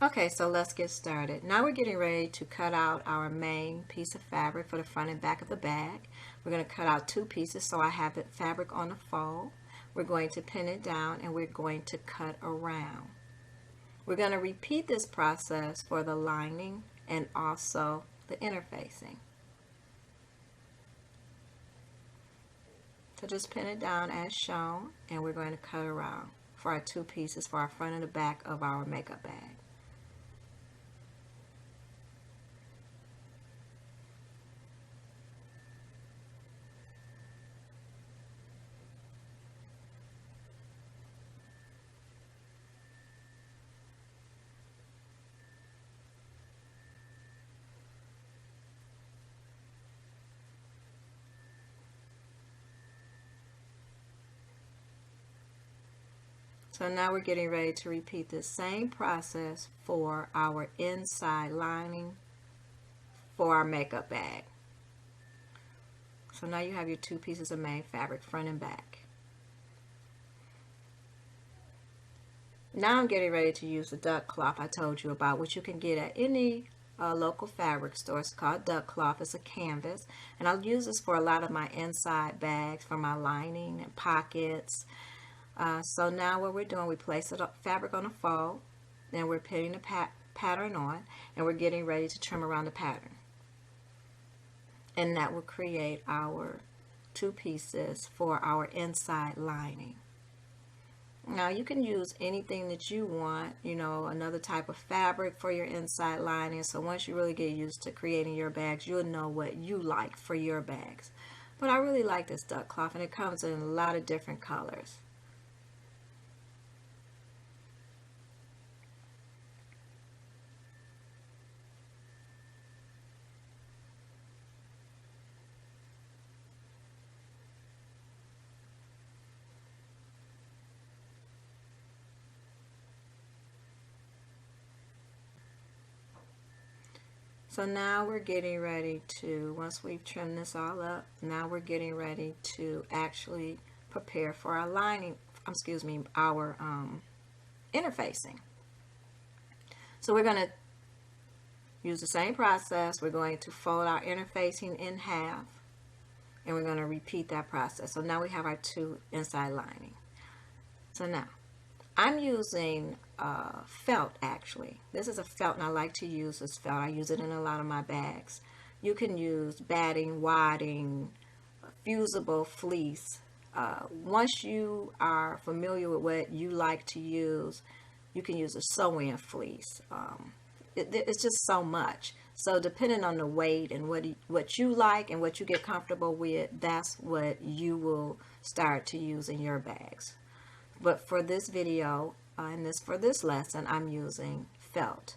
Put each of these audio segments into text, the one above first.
Okay, so let's get started. Now we're getting ready to cut out our main piece of fabric for the front and back of the bag. We're going to cut out two pieces so I have the fabric on the fold. We're going to pin it down and we're going to cut around. We're going to repeat this process for the lining and also the interfacing. So just pin it down as shown and we're going to cut around for our two pieces for our front and the back of our makeup bag. So now we're getting ready to repeat the same process for our inside lining for our makeup bag. So now you have your two pieces of main fabric, front and back. Now I'm getting ready to use the duck cloth I told you about, which you can get at any local fabric store. It's called duck cloth. It's a canvas, and I'll use this for a lot of my inside bags, for my lining and pockets. So now what we're doing, we place the fabric on a fold, then we're pinning the pattern on, and we're getting ready to trim around the pattern. And that will create our two pieces for our inside lining. Now you can use anything that you want, you know, another type of fabric for your inside lining. So once you really get used to creating your bags, you'll know what you like for your bags. But I really like this duck cloth, and it comes in a lot of different colors. So now we're getting ready to, once we've trimmed this all up, now we're getting ready to actually prepare for our lining, our interfacing. So we're going to use the same process. We're going to fold our interfacing in half, and we're going to repeat that process. So now we have our two inside lining. So now I'm using felt, actually. This is a felt, and I like to use this felt. I use it in a lot of my bags. You can use batting, wadding, fusible fleece. Once you are familiar with what you like to use, you can use a sew-in fleece. It's just so much. So depending on the weight and what you like and what you get comfortable with, that's what you will start to use in your bags. But for this video and for this lesson, I'm using felt.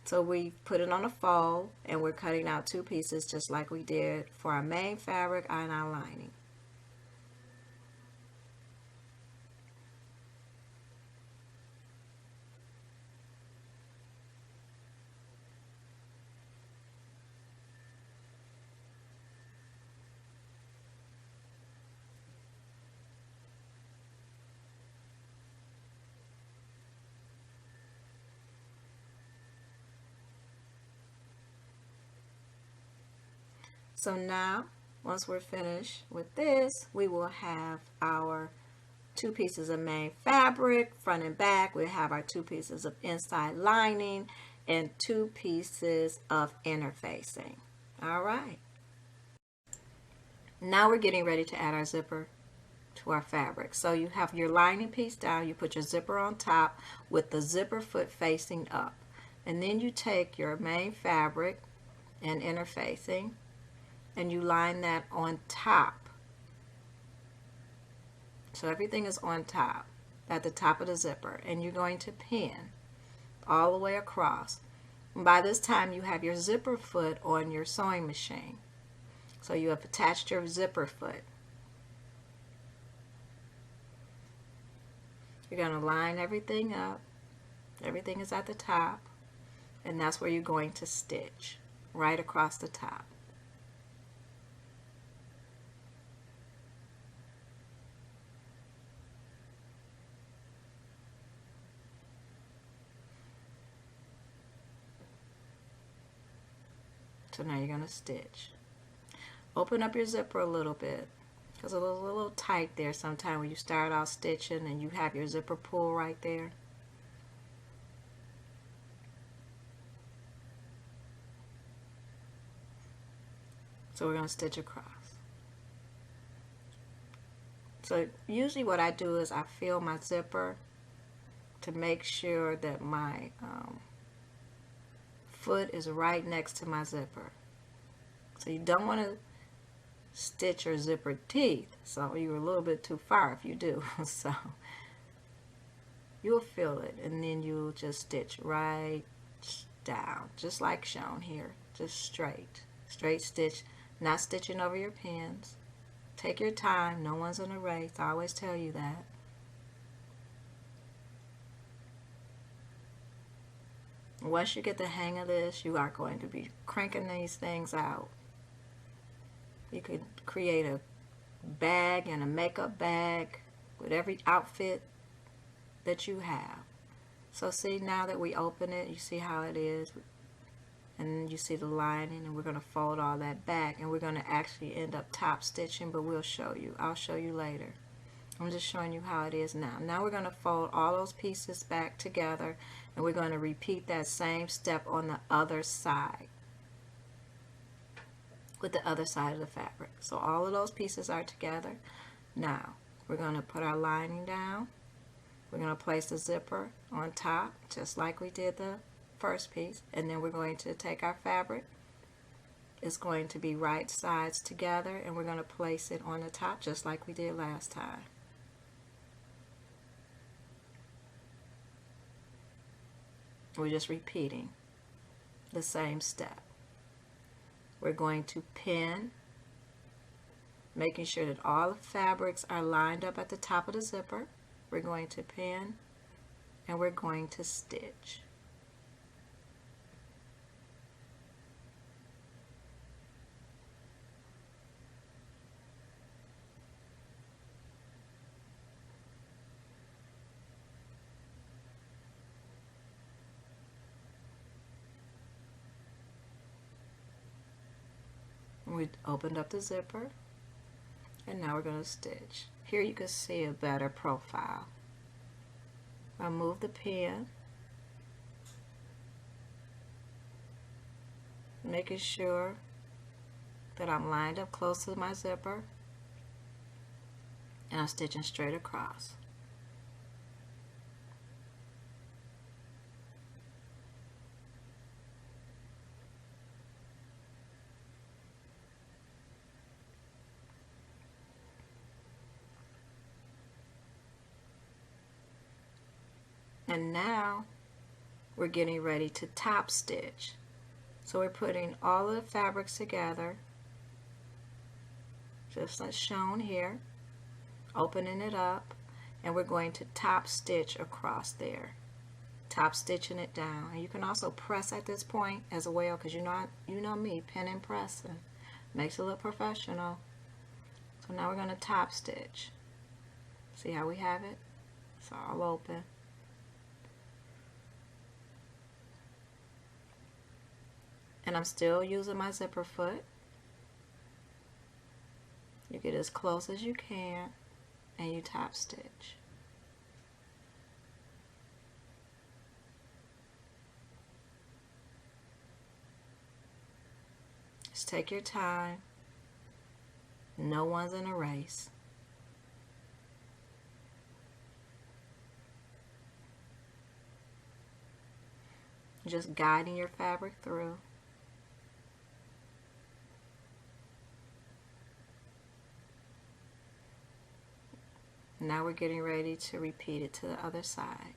So we put it on a fold and we're cutting out two pieces just like we did for our main fabric and our lining. So now, once we're finished with this, we will have our two pieces of main fabric, front and back. We'll have our two pieces of inside lining and two pieces of interfacing. All right. Now we're getting ready to add our zipper to our fabric. So you have your lining piece down, you put your zipper on top with the zipper foot facing up. And then you take your main fabric and interfacing, and you line that on top. So everything is on top, at the top of the zipper, and you're going to pin all the way across. And by this time you have your zipper foot on your sewing machine. So you have attached your zipper foot. You're going to line everything up. Everything is at the top, and that's where you're going to stitch, right across the top. So now you're going to stitch. Open up your zipper a little bit because it was a little tight there sometime when you start out stitching and you have your zipper pull right there. So we're going to stitch across. So usually what I do is I fill my zipper to make sure that my foot is right next to my zipper. So you don't want to stitch your zipper teeth, so you're a little bit too far if you do. So you'll feel it, and then you'll just stitch right down, just like shown here, just straight stitch, not stitching over your pins. Take your time, no one's in a race. I always tell you that. Once you get the hang of this, you are going to be cranking these things out. You could create a bag and a makeup bag with every outfit that you have. So see, now that we open it, you see how it is, and you see the lining, and we're going to fold all that back, and we're going to actually end up top stitching, but we'll show you. I'll show you later. I'm just showing you how it is now. Now we're going to fold all those pieces back together, and we're going to repeat that same step on the other side with the other side of the fabric. So all of those pieces are together. Now we're going to put our lining down. We're going to place the zipper on top just like we did the first piece, and then we're going to take our fabric. It's going to be right sides together, and we're going to place it on the top just like we did last time. We're just repeating the same step. We're going to pin, making sure that all the fabrics are lined up at the top of the zipper. We're going to pin, and we're going to stitch. We opened up the zipper, and now we're going to stitch. Here you can see a better profile. I'll move the pin, making sure that I'm lined up close to my zipper, and I'm stitching straight across. And now we're getting ready to top stitch. So we're putting all of the fabrics together, just as shown here, opening it up, and we're going to top stitch across there, top stitching it down. And you can also press at this point as well, because you know me, pin and pressing makes it look professional. So now we're going to top stitch. See how we have it? It's all open. And I'm still using my zipper foot. You get as close as you can, and you top stitch. Just take your time. No one's in a race. Just guiding your fabric through. Now we're getting ready to repeat it to the other side.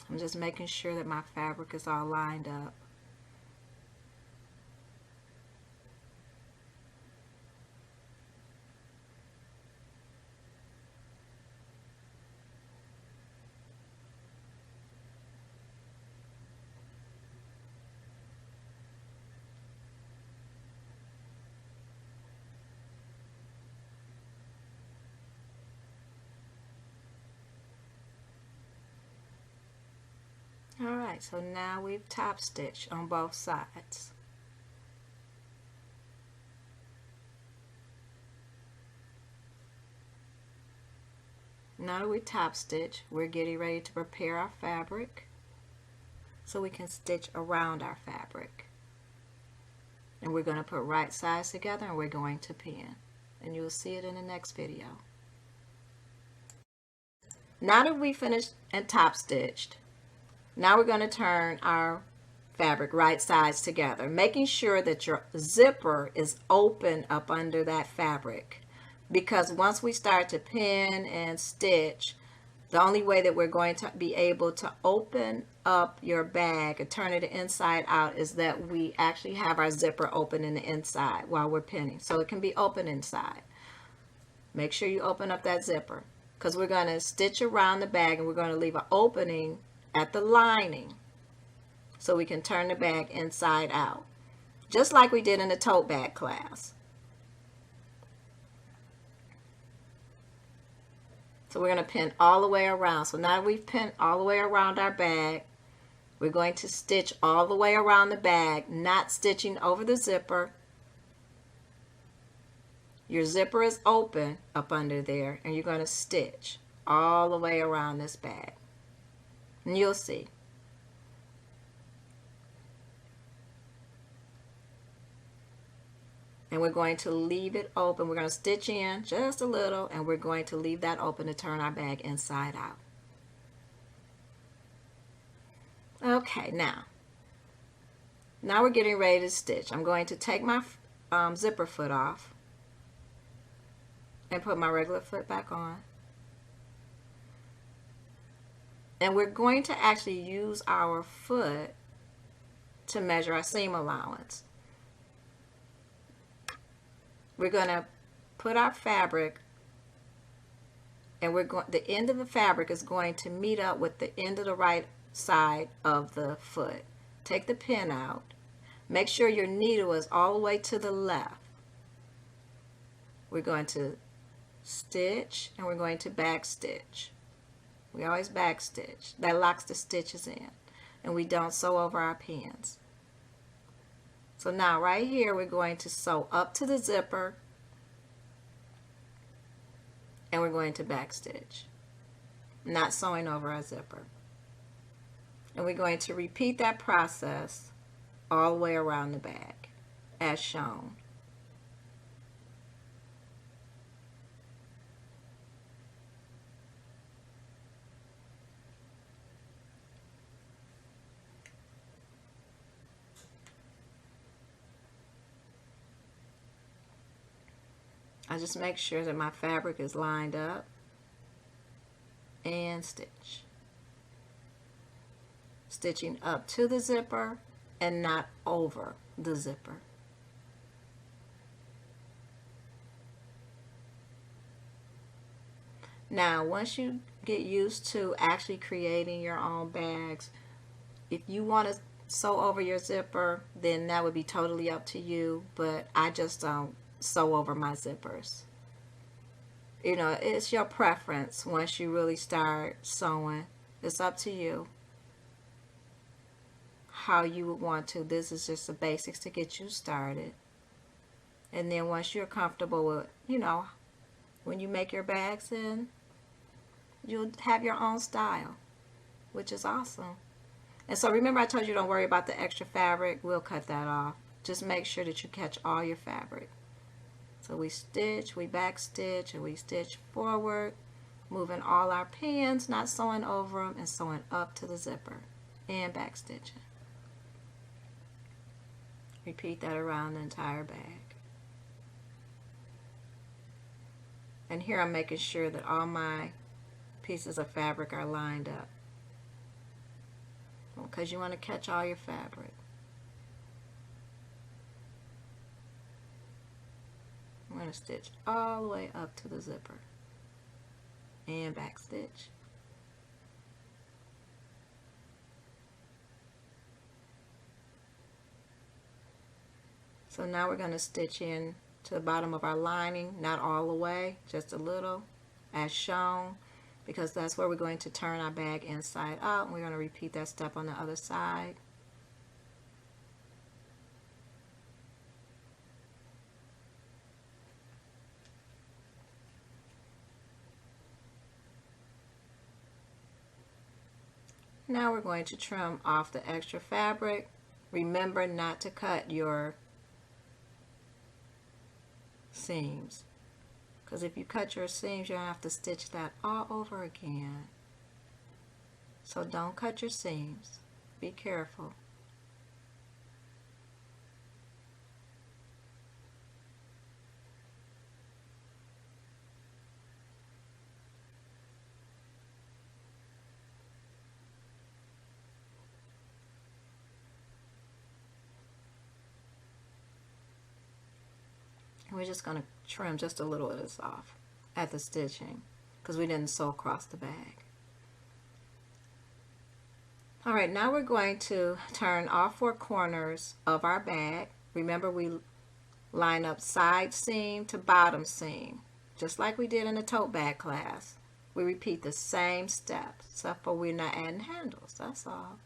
I'm just making sure that my fabric is all lined up. Alright, so now we've top stitched on both sides. Now that we top stitch, we're getting ready to prepare our fabric so we can stitch around our fabric. And we're going to put right sides together and we're going to pin. And you'll see it in the next video. Now that we finished and top stitched, now we're going to turn our fabric right sides together, making sure that your zipper is open up under that fabric. Because once we start to pin and stitch, the only way that we're going to be able to open up your bag and turn it inside out is that we actually have our zipper open in the inside while we're pinning. So it can be open inside. Make sure you open up that zipper because we're going to stitch around the bag and we're going to leave an opening at the lining so we can turn the bag inside out. Just like we did in the tote bag class. So we're going to pin all the way around. So now we've pinned all the way around our bag. We're going to stitch all the way around the bag, not stitching over the zipper. Your zipper is open up under there, and you're going to stitch all the way around this bag. And you'll see. And we're going to leave it open. We're going to stitch in just a little, and we're going to leave that open to turn our bag inside out. Okay, now we're getting ready to stitch. I'm going to take my zipper foot off and put my regular foot back on. And we're going to actually use our foot to measure our seam allowance. We're going to put our fabric, and the end of the fabric is going to meet up with the end of the right side of the foot. Take the pin out. Make sure your needle is all the way to the left. We're going to stitch and we're going to back stitch. We always back stitch. That locks the stitches in, and we don't sew over our pins. So now right here we're going to sew up to the zipper and we're going to back stitch, not sewing over our zipper. And we're going to repeat that process all the way around the bag as shown. I just make sure that my fabric is lined up and stitch. Stitching up to the zipper and not over the zipper. Now, once you get used to actually creating your own bags, if you want to sew over your zipper, then that would be totally up to you, but I just don't sew over my zippers. You know, it's your preference once you really start sewing. It's up to you how you would want to. This is just the basics to get you started. And then once you're comfortable with, you know, when you make your bags, then you'll have your own style, which is awesome. And so remember I told you don't worry about the extra fabric. We'll cut that off. Just make sure that you catch all your fabric. So we stitch, we back stitch, and we stitch forward, moving all our pins, not sewing over them, and sewing up to the zipper and back stitching. Repeat that around the entire bag. And here I'm making sure that all my pieces of fabric are lined up, because you want to catch all your fabric. I'm going to stitch all the way up to the zipper and back stitch. So now we're going to stitch in to the bottom of our lining, not all the way, just a little as shown, because that's where we're going to turn our bag inside out, and we're going to repeat that step on the other side. Now we're going to trim off the extra fabric. Remember not to cut your seams, because if you cut your seams, you're going to have to stitch that all over again. So don't cut your seams. Be careful. We're just going to trim just a little of this off at the stitching because we didn't sew across the bag. All right, now we're going to turn all 4 corners of our bag. Remember, we line up side seam to bottom seam, just like we did in the tote bag class. We repeat the same steps, except for we're not adding handles, that's all.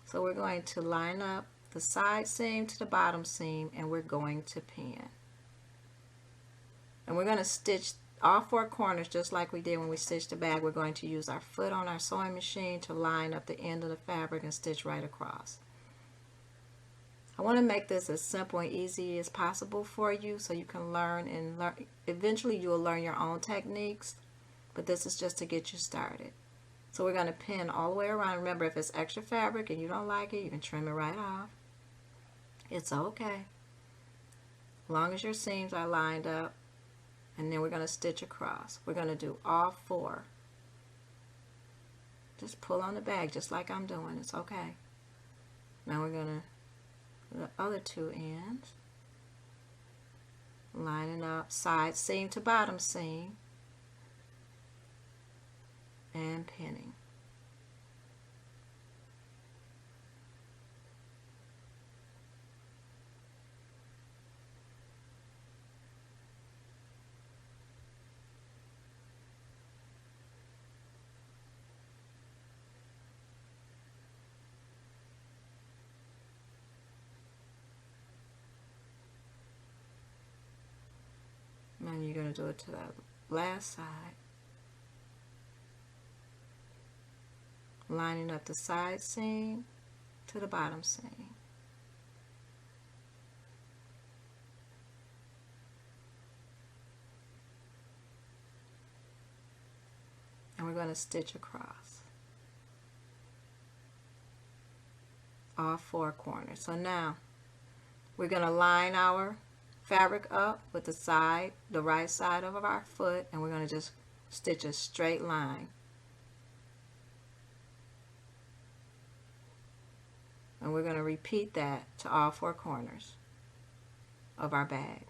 So we're going to line up the side seam to the bottom seam, and we're going to pin. And we're going to stitch all 4 corners just like we did when we stitched the bag. We're going to use our foot on our sewing machine to line up the end of the fabric and stitch right across. I want to make this as simple and easy as possible for you so you can learn, and eventually you will learn your own techniques, but this is just to get you started. So we're going to pin all the way around. Remember, if it's extra fabric and you don't like it, you can trim it right off. It's okay, as long as your seams are lined up. And then we're going to stitch across. We're going to do all 4. Just pull on the bag just like I'm doing. It's okay. Now we're going to the other 2 ends, lining up side seam to bottom seam and pinning. And you're going to do it to the last side, lining up the side seam to the bottom seam. And we're going to stitch across all 4 corners. So now we're going to line our fabric up with the right side of our foot, and we're going to just stitch a straight line. And we're going to repeat that to all 4 corners of our bag.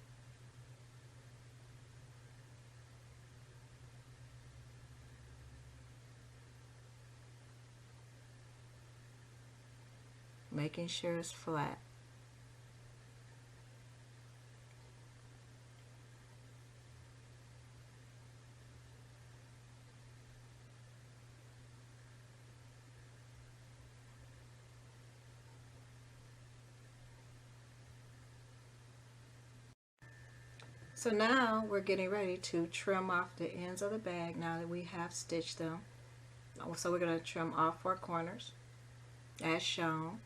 Making sure it's flat. So now we're getting ready to trim off the ends of the bag now that we have stitched them. So we're going to trim all 4 corners as shown.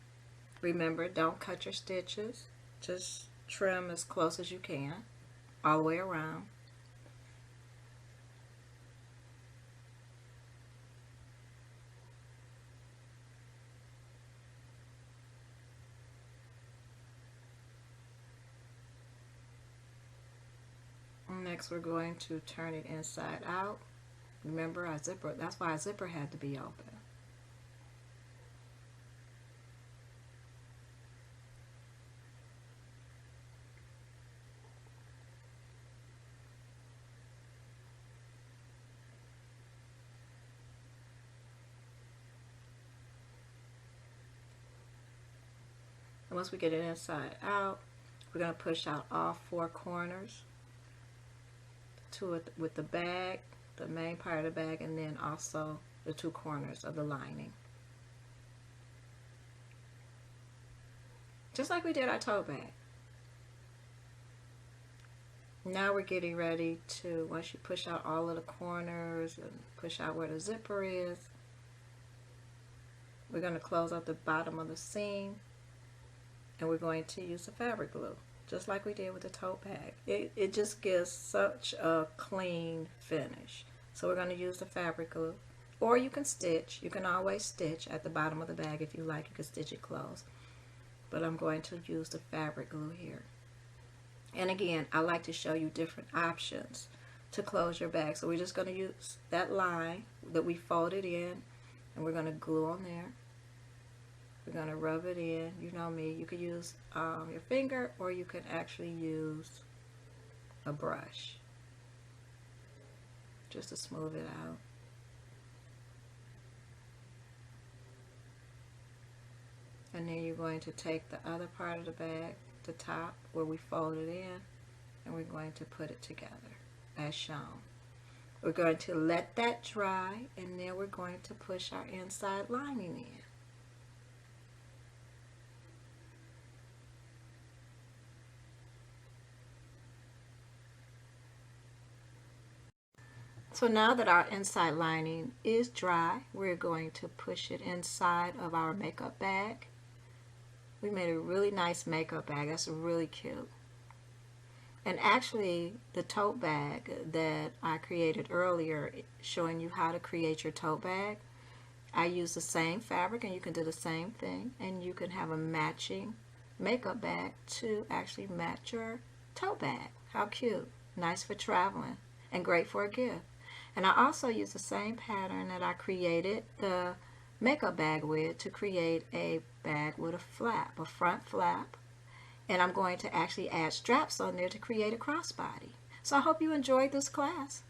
Remember, don't cut your stitches. Just trim as close as you can all the way around. Next, we're going to turn it inside out. Remember, our zipper, that's why our zipper had to be open. And once we get it inside out, we're going to push out all 4 corners with the bag the main part of the bag, and then also the two corners of the lining. Just like we did our tote bag. Now we're getting ready to, once you push out all of the corners and push out where the zipper is, we're going to close up the bottom of the seam, and we're going to use the fabric glue, just like we did with the tote bag. It just gives such a clean finish. So we're going to use the fabric glue, or you can stitch. You can always stitch at the bottom of the bag if you like. You can stitch it closed. But I'm going to use the fabric glue here. And again, I like to show you different options to close your bag. So we're just going to use that line that we folded in, and we're going to glue on there. We're going to rub it in. You know me, you could use your finger, or you can actually use a brush just to smooth it out. And then you're going to take the other part of the bag, the top where we folded in, and we're going to put it together as shown. We're going to let that dry, and then we're going to push our inside lining in. So now that our inside lining is dry, we're going to push it inside of our makeup bag. We made a really nice makeup bag. That's really cute. And actually, the tote bag that I created earlier, showing you how to create your tote bag, I use the same fabric, and you can do the same thing, and you can have a matching makeup bag to actually match your tote bag. How cute. Nice for traveling and great for a gift. And I also use the same pattern that I created the makeup bag with to create a bag with a flap, a front flap. And I'm going to actually add straps on there to create a crossbody. So I hope you enjoyed this class.